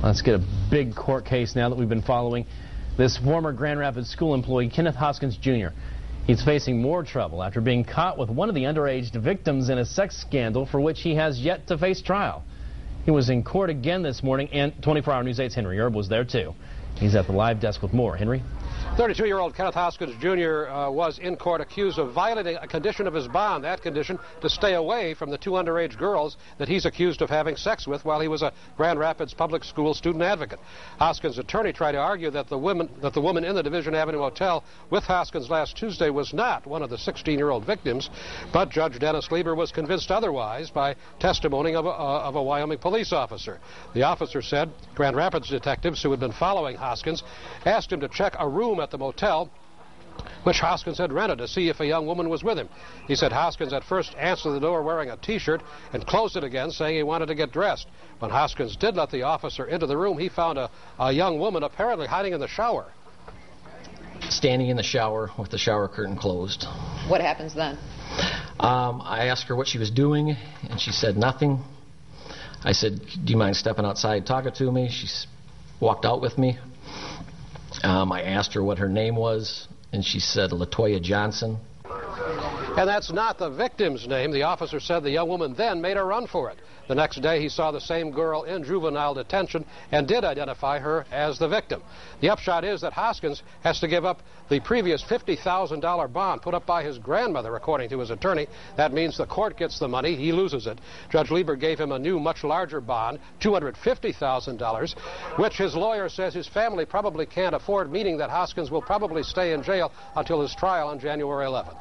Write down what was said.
Let's get a big court case now that we've been following. This former Grand Rapids school employee, Kenneth Hoskins Jr., he's facing more trouble after being caught with one of the underage victims in a sex scandal for which he has yet to face trial. He was in court again this morning, and 24-Hour News 8's Henry Erb was there too. He's at the live desk with more. Henry? 32-year-old Kenneth Hoskins Jr. Was in court accused of violating a condition of his bond, that condition to stay away from the two underage girls that he's accused of having sex with while he was a Grand Rapids public school student advocate. Hoskins' attorney tried to argue that the woman in the Division Avenue Hotel with Hoskins last Tuesday was not one of the 16-year-old victims, but Judge Dennis Lieber was convinced otherwise by testimony of a Wyoming police officer. The officer said Grand Rapids detectives who had been following Hoskins asked him to check a room at the motel which Hoskins had rented to see if a young woman was with him. He said Hoskins at first answered the door wearing a T-shirt and closed it again, saying he wanted to get dressed. When Hoskins did let the officer into the room, he found a young woman apparently hiding in the shower. Standing in the shower with the shower curtain closed. What happens then? I asked her what she was doing, and she said nothing. I said, do you mind stepping outside talking to me? She walked out with me. I asked her what her name was, and she said LaToya Johnson. And that's not the victim's name. The officer said the young woman then made a run for it. The next day he saw the same girl in juvenile detention and did identify her as the victim. The upshot is that Hoskins has to give up the previous $50,000 bond put up by his grandmother, according to his attorney. That means the court gets the money, he loses it. Judge Lieber gave him a new, much larger bond, $250,000, which his lawyer says his family probably can't afford, meaning that Hoskins will probably stay in jail until his trial on January 11th.